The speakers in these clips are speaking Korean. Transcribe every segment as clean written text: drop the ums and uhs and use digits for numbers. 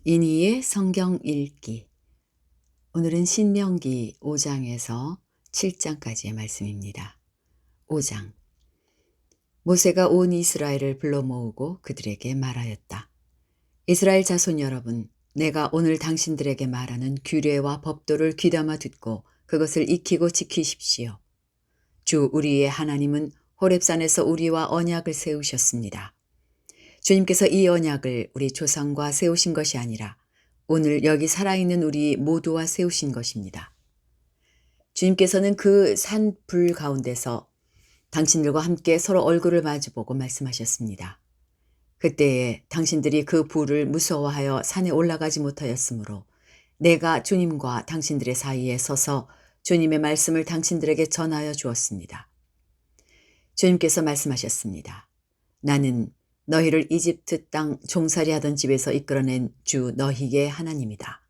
이니의 성경 읽기. 오늘은 신명기 5장에서 7장까지의 말씀입니다. 5장. 모세가 온 이스라엘을 불러 모으고 그들에게 말하였다. 이스라엘 자손 여러분, 내가 오늘 당신들에게 말하는 규례와 법도를 귀담아 듣고 그것을 익히고 지키십시오. 주 우리의 하나님은 호렙산에서 우리와 언약을 세우셨습니다. 주님께서 이 언약을 우리 조상과 세우신 것이 아니라 오늘 여기 살아있는 우리 모두와 세우신 것입니다. 주님께서는 그 산불 가운데서 당신들과 함께 서로 얼굴을 마주보고 말씀하셨습니다. 그때에 당신들이 그 불을 무서워하여 산에 올라가지 못하였으므로 내가 주님과 당신들의 사이에 서서 주님의 말씀을 당신들에게 전하여 주었습니다. 주님께서 말씀하셨습니다. 나는 너희를 이집트 땅 종살이하던 집에서 이끌어낸 주 너희의 하나님이다.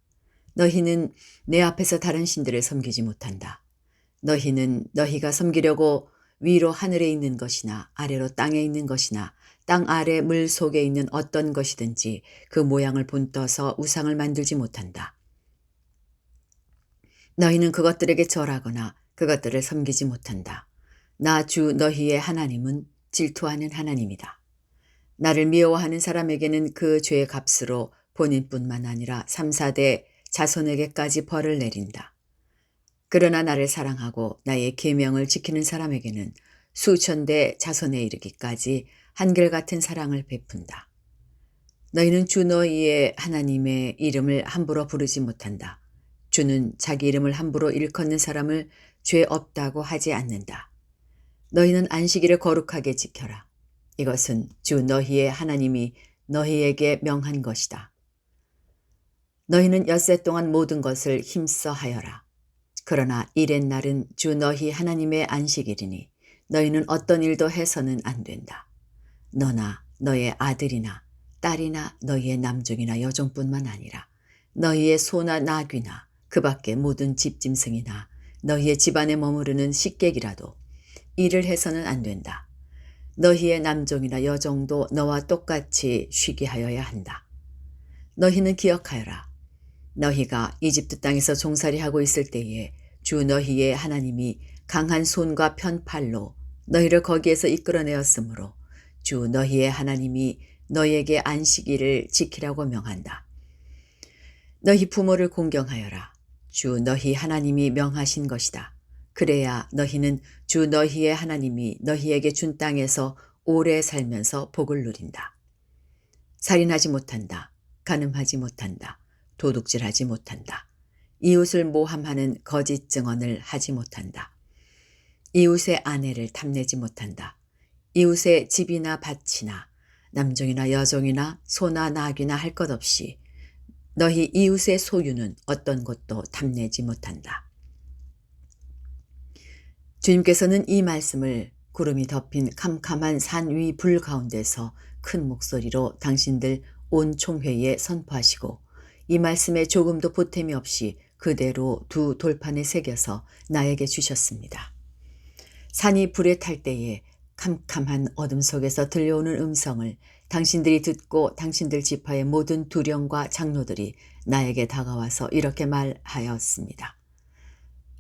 너희는 내 앞에서 다른 신들을 섬기지 못한다. 너희는 너희가 섬기려고 위로 하늘에 있는 것이나 아래로 땅에 있는 것이나 땅 아래 물 속에 있는 어떤 것이든지 그 모양을 본떠서 우상을 만들지 못한다. 너희는 그것들에게 절하거나 그것들을 섬기지 못한다. 나 주 너희의 하나님은 질투하는 하나님이다. 나를 미워하는 사람에게는 그 죄의 값으로 본인뿐만 아니라 3, 4대 자손에게까지 벌을 내린다. 그러나 나를 사랑하고 나의 계명을 지키는 사람에게는 수천 대 자손에 이르기까지 한결같은 사랑을 베푼다. 너희는 주 너희의 하나님의 이름을 함부로 부르지 못한다. 주는 자기 이름을 함부로 일컫는 사람을 죄 없다고 하지 않는다. 너희는 안식일을 거룩하게 지켜라. 이것은 주 너희의 하나님이 너희에게 명한 것이다. 너희는 엿새 동안 모든 것을 힘써 하여라. 그러나 일의 날은 주 너희 하나님의 안식일이니 너희는 어떤 일도 해서는 안 된다. 너나 너의 아들이나 딸이나 너희의 남종이나 여종뿐만 아니라 너희의 소나 나귀나 그 밖의 모든 집짐승이나 너희의 집안에 머무르는 식객이라도 일을 해서는 안 된다. 너희의 남종이나 여종도 너와 똑같이 쉬게 하여야 한다. 너희는 기억하여라. 너희가 이집트 땅에서 종살이하고 있을 때에 주 너희의 하나님이 강한 손과 편팔로 너희를 거기에서 이끌어내었으므로 주 너희의 하나님이 너희에게 안식일을 지키라고 명한다. 너희 부모를 공경하여라. 주 너희 하나님이 명하신 것이다. 그래야 너희는 주 너희의 하나님이 너희에게 준 땅에서 오래 살면서 복을 누린다. 살인하지 못한다. 간음하지 못한다. 도둑질하지 못한다. 이웃을 모함하는 거짓 증언을 하지 못한다. 이웃의 아내를 탐내지 못한다. 이웃의 집이나 밭이나 남종이나 여종이나 소나 나귀나 할 것 없이 너희 이웃의 소유는 어떤 것도 탐내지 못한다. 주님께서는 이 말씀을 구름이 덮인 캄캄한 산 위 불 가운데서 큰 목소리로 당신들 온 총회에 선포하시고 이 말씀에 조금도 보탬이 없이 그대로 두 돌판에 새겨서 나에게 주셨습니다. 산이 불에 탈 때에 캄캄한 어둠 속에서 들려오는 음성을 당신들이 듣고 당신들 지파의 모든 두령과 장로들이 나에게 다가와서 이렇게 말하였습니다.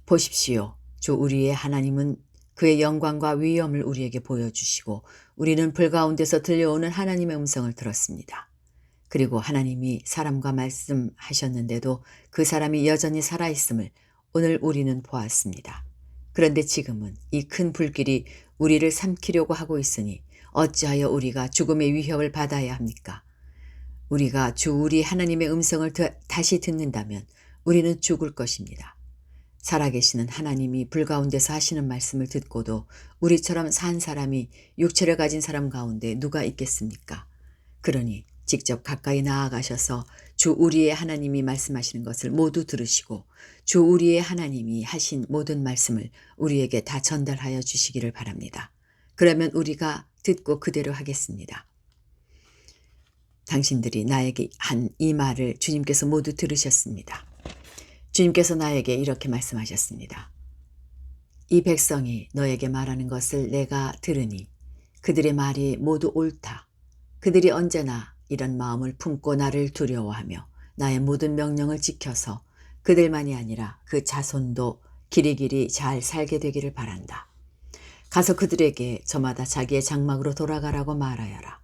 보십시오. 주 우리의 하나님은 그의 영광과 위엄을 우리에게 보여주시고 우리는 불 가운데서 들려오는 하나님의 음성을 들었습니다. 그리고 하나님이 사람과 말씀하셨는데도 그 사람이 여전히 살아있음을 오늘 우리는 보았습니다. 그런데 지금은 이 큰 불길이 우리를 삼키려고 하고 있으니 어찌하여 우리가 죽음의 위협을 받아야 합니까? 우리가 주 우리 하나님의 음성을 다시 듣는다면 우리는 죽을 것입니다. 살아계시는 하나님이 불 가운데서 하시는 말씀을 듣고도 우리처럼 산 사람이 육체를 가진 사람 가운데 누가 있겠습니까? 그러니 직접 가까이 나아가셔서 주 우리의 하나님이 말씀하시는 것을 모두 들으시고 주 우리의 하나님이 하신 모든 말씀을 우리에게 다 전달하여 주시기를 바랍니다. 그러면 우리가 듣고 그대로 하겠습니다. 당신들이 나에게 한 이 말을 주님께서 모두 들으셨습니다. 주님께서 나에게 이렇게 말씀하셨습니다. 이 백성이 너에게 말하는 것을 내가 들으니 그들의 말이 모두 옳다. 그들이 언제나 이런 마음을 품고 나를 두려워하며 나의 모든 명령을 지켜서 그들만이 아니라 그 자손도 길이길이 잘 살게 되기를 바란다. 가서 그들에게 저마다 자기의 장막으로 돌아가라고 말하여라.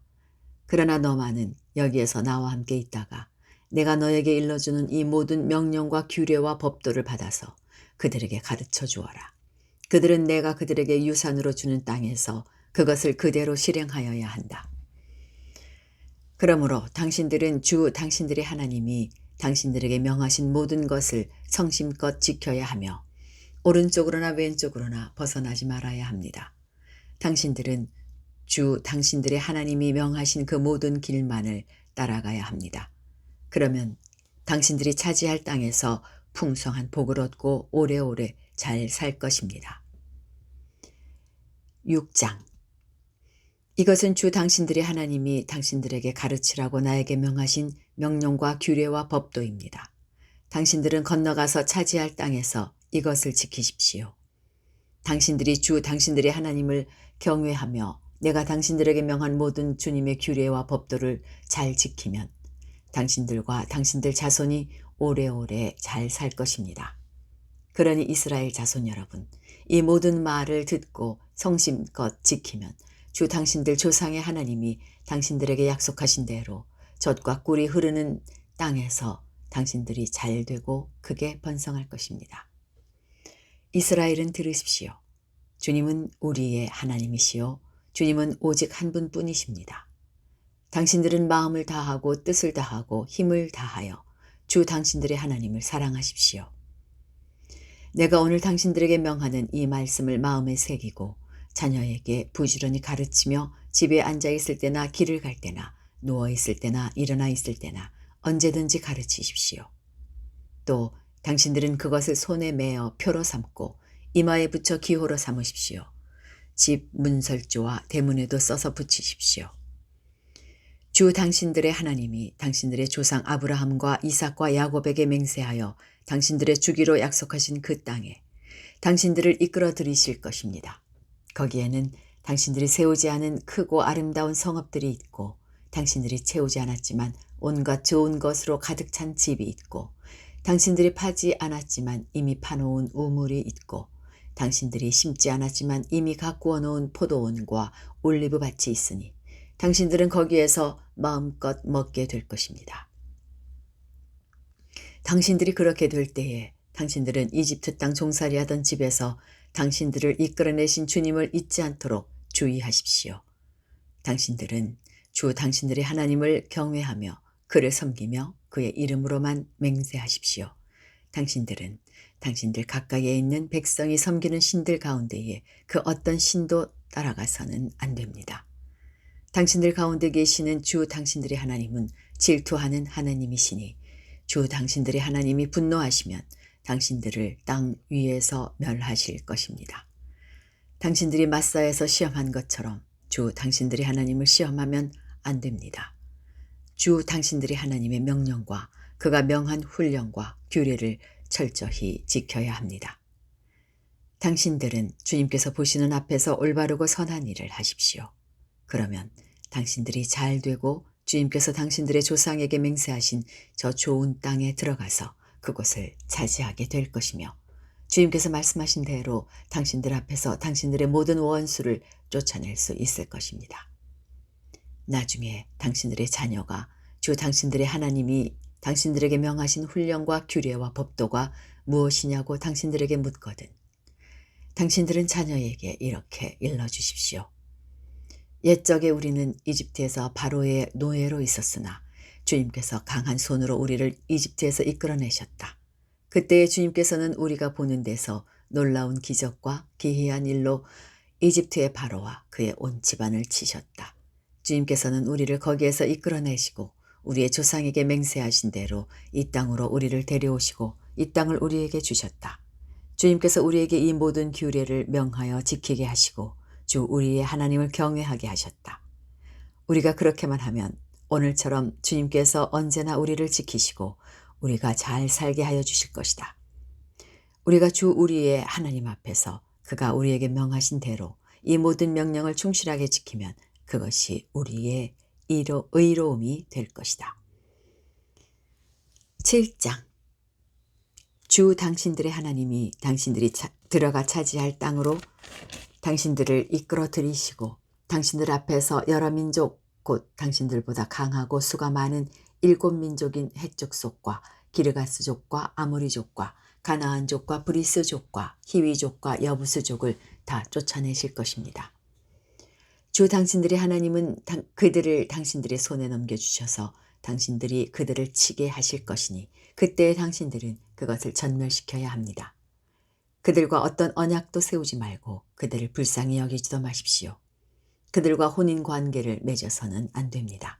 그러나 너만은 여기에서 나와 함께 있다가 내가 너에게 일러주는 이 모든 명령과 규례와 법도를 받아서 그들에게 가르쳐 주어라. 그들은 내가 그들에게 유산으로 주는 땅에서 그것을 그대로 실행하여야 한다. 그러므로 당신들은 주 당신들의 하나님이 당신들에게 명하신 모든 것을 성심껏 지켜야 하며 오른쪽으로나 왼쪽으로나 벗어나지 말아야 합니다. 당신들은 주 당신들의 하나님이 명하신 그 모든 길만을 따라가야 합니다. 그러면 당신들이 차지할 땅에서 풍성한 복을 얻고 오래오래 잘 살 것입니다. 6장. 이것은 주 당신들의 하나님이 당신들에게 가르치라고 나에게 명하신 명령과 규례와 법도입니다. 당신들은 건너가서 차지할 땅에서 이것을 지키십시오. 당신들이 주 당신들의 하나님을 경외하며 내가 당신들에게 명한 모든 주님의 규례와 법도를 잘 지키면 당신들과 당신들 자손이 오래오래 잘 살 것입니다. 그러니 이스라엘 자손 여러분, 이 모든 말을 듣고 성심껏 지키면 주 당신들 조상의 하나님이 당신들에게 약속하신 대로 젖과 꿀이 흐르는 땅에서 당신들이 잘 되고 크게 번성할 것입니다. 이스라엘은 들으십시오. 주님은 우리의 하나님이시요 주님은 오직 한 분뿐이십니다. 당신들은 마음을 다하고 뜻을 다하고 힘을 다하여 주 당신들의 하나님을 사랑하십시오. 내가 오늘 당신들에게 명하는 이 말씀을 마음에 새기고 자녀에게 부지런히 가르치며 집에 앉아 있을 때나 길을 갈 때나 누워 있을 때나 일어나 있을 때나 언제든지 가르치십시오. 또 당신들은 그것을 손에 매어 표로 삼고 이마에 붙여 기호로 삼으십시오. 집 문설주와 대문에도 써서 붙이십시오. 주 당신들의 하나님이 당신들의 조상 아브라함과 이삭과 야곱에게 맹세하여 당신들의 주기로 약속하신 그 땅에 당신들을 이끌어 들이실 것입니다. 거기에는 당신들이 세우지 않은 크고 아름다운 성읍들이 있고 당신들이 채우지 않았지만 온갖 좋은 것으로 가득 찬 집이 있고 당신들이 파지 않았지만 이미 파놓은 우물이 있고 당신들이 심지 않았지만 이미 가꾸어 놓은 포도원과 올리브 밭이 있으니 당신들은 거기에서 마음껏 먹게 될 것입니다. 당신들이 그렇게 될 때에 당신들은 이집트 땅 종살이하던 집에서 당신들을 이끌어내신 주님을 잊지 않도록 주의하십시오. 당신들은 주 당신들의 하나님을 경외하며 그를 섬기며 그의 이름으로만 맹세하십시오. 당신들은 당신들 가까이에 있는 백성이 섬기는 신들 가운데에 그 어떤 신도 따라가서는 안 됩니다. 당신들 가운데 계시는 주 당신들의 하나님은 질투하는 하나님이시니 주 당신들의 하나님이 분노하시면 당신들을 땅 위에서 멸하실 것입니다. 당신들이 마사에서 시험한 것처럼 주 당신들의 하나님을 시험하면 안 됩니다. 주 당신들의 하나님의 명령과 그가 명한 훈령과 규례를 철저히 지켜야 합니다. 당신들은 주님께서 보시는 앞에서 올바르고 선한 일을 하십시오. 그러면 당신들이 잘 되고 주님께서 당신들의 조상에게 맹세하신 저 좋은 땅에 들어가서 그곳을 차지하게 될 것이며 주님께서 말씀하신 대로 당신들 앞에서 당신들의 모든 원수를 쫓아낼 수 있을 것입니다. 나중에 당신들의 자녀가 주 당신들의 하나님이 당신들에게 명하신 훈령과 규례와 법도가 무엇이냐고 당신들에게 묻거든 당신들은 자녀에게 이렇게 일러주십시오. 옛적에 우리는 이집트에서 바로의 노예로 있었으나 주님께서 강한 손으로 우리를 이집트에서 이끌어내셨다. 그때에 주님께서는 우리가 보는 데서 놀라운 기적과 기이한 일로 이집트의 바로와 그의 온 집안을 치셨다. 주님께서는 우리를 거기에서 이끌어내시고 우리의 조상에게 맹세하신 대로 이 땅으로 우리를 데려오시고 이 땅을 우리에게 주셨다. 주님께서 우리에게 이 모든 규례를 명하여 지키게 하시고 주 우리의 하나님을 경외하게 하셨다. 우리가 그렇게만 하면 오늘처럼 주님께서 언제나 우리를 지키시고 우리가 잘 살게 하여 주실 것이다. 우리가 주 우리의 하나님 앞에서 그가 우리에게 명하신 대로 이 모든 명령을 충실하게 지키면 그것이 우리의 의로움이 될 것이다. 7장. 주 당신들의 하나님이 당신들이 들어가 차지할 땅으로 당신들을 이끌어 들이시고 당신들 앞에서 여러 민족 곧 당신들보다 강하고 수가 많은 7민족인 헷족속과 기르가스족과 아모리족과 가나안족과 브리스족과 히위족과 여부스족을 다 쫓아내실 것입니다. 주 당신들의 하나님은 그들을 당신들의 손에 넘겨주셔서 당신들이 그들을 치게 하실 것이니 그때의 당신들은 그것을 전멸시켜야 합니다. 그들과 어떤 언약도 세우지 말고 그들을 불쌍히 여기지도 마십시오. 그들과 혼인관계를 맺어서는 안 됩니다.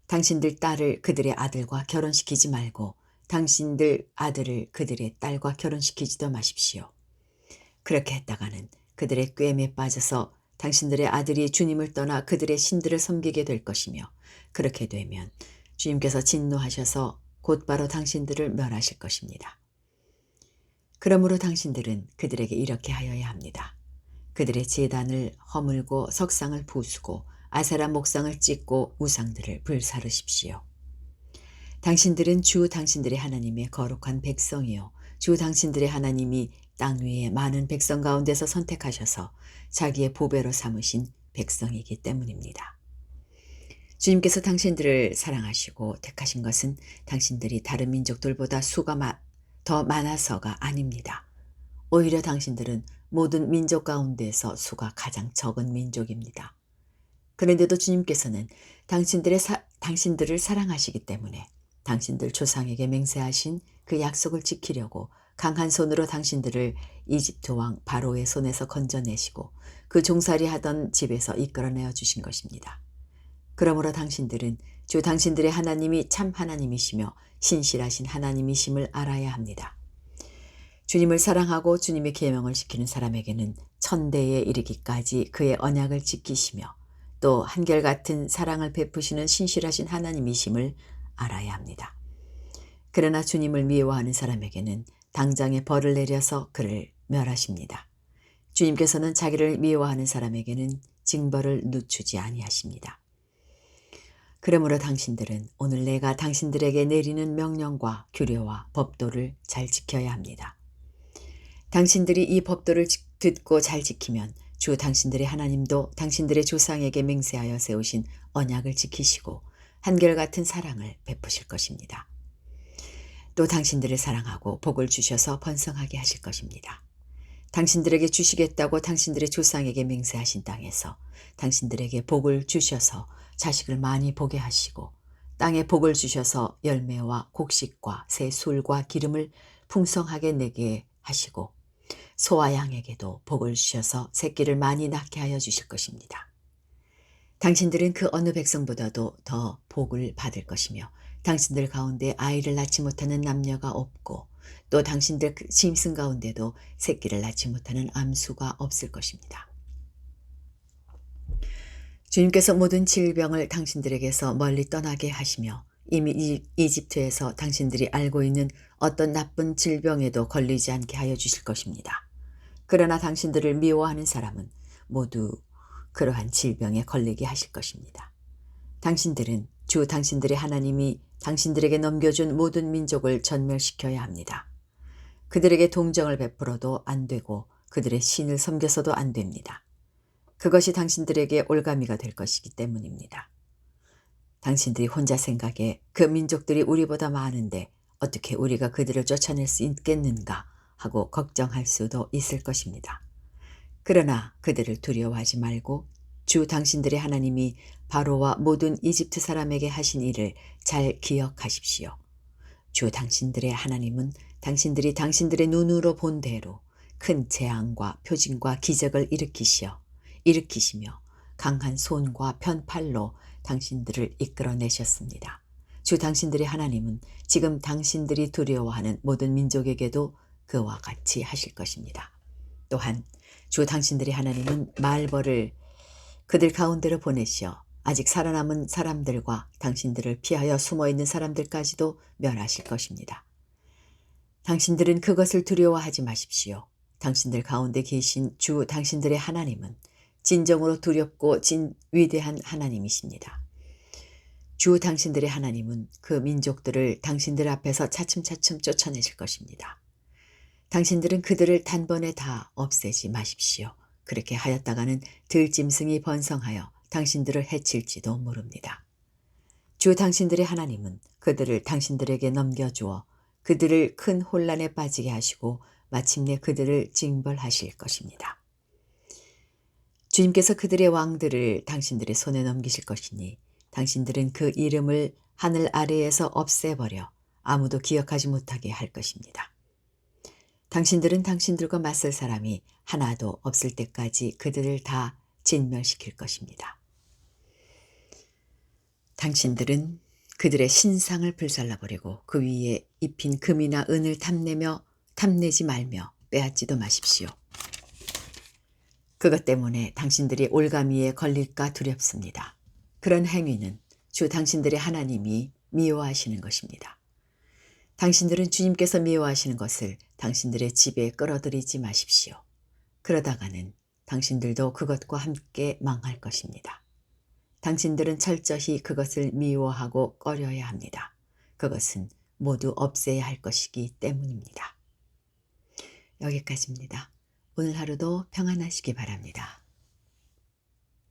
당신들 딸을 그들의 아들과 결혼시키지 말고 당신들 아들을 그들의 딸과 결혼시키지도 마십시오. 그렇게 했다가는 그들의 꾀임에 빠져서 당신들의 아들이 주님을 떠나 그들의 신들을 섬기게 될 것이며 그렇게 되면 주님께서 진노하셔서 곧바로 당신들을 멸하실 것입니다. 그러므로 당신들은 그들에게 이렇게 하여야 합니다. 그들의 제단을 허물고 석상을 부수고 아세라 목상을 찢고 우상들을 불사르십시오. 당신들은 주 당신들의 하나님의 거룩한 백성이요 주 당신들의 하나님이 땅 위에 많은 백성 가운데서 선택하셔서 자기의 보배로 삼으신 백성이기 때문입니다. 주님께서 당신들을 사랑하시고 택하신 것은 당신들이 다른 민족들보다 수가 더 많아서가 아닙니다. 오히려 당신들은 모든 민족 가운데서 수가 가장 적은 민족입니다. 그런데도 주님께서는 당신들을 사랑하시기 때문에 당신들 조상에게 맹세하신 그 약속을 지키려고 강한 손으로 당신들을 이집트 왕 바로의 손에서 건져내시고 그 종살이 하던 집에서 이끌어내어 주신 것입니다. 그러므로 당신들은 주 당신들의 하나님이 참 하나님이시며 신실하신 하나님이심을 알아야 합니다. 주님을 사랑하고 주님의 계명을 지키는 사람에게는 천대에 이르기까지 그의 언약을 지키시며 또 한결같은 사랑을 베푸시는 신실하신 하나님이심을 알아야 합니다. 그러나 주님을 미워하는 사람에게는 당장에 벌을 내려서 그를 멸하십니다. 주님께서는 자기를 미워하는 사람에게는 징벌을 늦추지 아니하십니다. 그러므로 당신들은 오늘 내가 당신들에게 내리는 명령과 규례와 법도를 잘 지켜야 합니다. 당신들이 이 법도를 듣고 잘 지키면 주 당신들의 하나님도 당신들의 조상에게 맹세하여 세우신 언약을 지키시고 한결같은 사랑을 베푸실 것입니다. 또 당신들을 사랑하고 복을 주셔서 번성하게 하실 것입니다. 당신들에게 주시겠다고 당신들의 조상에게 맹세하신 땅에서 당신들에게 복을 주셔서 자식을 많이 보게 하시고 땅에 복을 주셔서 열매와 곡식과 새 술과 기름을 풍성하게 내게 하시고 소와 양에게도 복을 주셔서 새끼를 많이 낳게 하여 주실 것입니다. 당신들은 그 어느 백성보다도 더 복을 받을 것이며 당신들 가운데 아이를 낳지 못하는 남녀가 없고 또 당신들 짐승 가운데도 새끼를 낳지 못하는 암수가 없을 것입니다. 주님께서 모든 질병을 당신들에게서 멀리 떠나게 하시며 이미 이집트에서 당신들이 알고 있는 어떤 나쁜 질병에도 걸리지 않게 하여 주실 것입니다. 그러나 당신들을 미워하는 사람은 모두 그러한 질병에 걸리게 하실 것입니다. 당신들은 주 당신들의 하나님이 당신들에게 넘겨준 모든 민족을 전멸시켜야 합니다. 그들에게 동정을 베풀어도 안 되고 그들의 신을 섬겨서도 안 됩니다. 그것이 당신들에게 올가미가 될 것이기 때문입니다. 당신들이 혼자 생각에 그 민족들이 우리보다 많은데 어떻게 우리가 그들을 쫓아낼 수 있겠는가 하고 걱정할 수도 있을 것입니다. 그러나 그들을 두려워하지 말고 주 당신들의 하나님이 바로와 모든 이집트 사람에게 하신 일을 잘 기억하십시오. 주 당신들의 하나님은 당신들이 당신들의 눈으로 본 대로 큰 재앙과 표징과 기적을 일으키시며 강한 손과 편팔로 당신들을 이끌어내셨습니다. 주 당신들의 하나님은 지금 당신들이 두려워하는 모든 민족에게도 그와 같이 하실 것입니다. 또한 주 당신들의 하나님은 말벌을 그들 가운데로 보내시어 아직 살아남은 사람들과 당신들을 피하여 숨어있는 사람들까지도 멸하실 것입니다. 당신들은 그것을 두려워하지 마십시오. 당신들 가운데 계신 주 당신들의 하나님은 진정으로 두렵고 위대한 하나님이십니다. 주 당신들의 하나님은 그 민족들을 당신들 앞에서 차츰차츰 쫓아내실 것입니다. 당신들은 그들을 단번에 다 없애지 마십시오. 그렇게 하였다가는 들짐승이 번성하여 당신들을 해칠지도 모릅니다. 주 당신들의 하나님은 그들을 당신들에게 넘겨주어 그들을 큰 혼란에 빠지게 하시고 마침내 그들을 징벌하실 것입니다. 주님께서 그들의 왕들을 당신들의 손에 넘기실 것이니 당신들은 그 이름을 하늘 아래에서 없애버려 아무도 기억하지 못하게 할 것입니다. 당신들은 당신들과 맞설 사람이 하나도 없을 때까지 그들을 다 진멸시킬 것입니다. 당신들은 그들의 신상을 불살라버리고 그 위에 입힌 금이나 은을 탐내지 말며 빼앗지도 마십시오. 그것 때문에 당신들이 올가미에 걸릴까 두렵습니다. 그런 행위는 주 당신들의 하나님이 미워하시는 것입니다. 당신들은 주님께서 미워하시는 것을 당신들의 집에 끌어들이지 마십시오. 그러다가는 당신들도 그것과 함께 망할 것입니다. 당신들은 철저히 그것을 미워하고 꺼려야 합니다. 그것은 모두 없애야 할 것이기 때문입니다. 여기까지입니다. 오늘 하루도 평안하시기 바랍니다.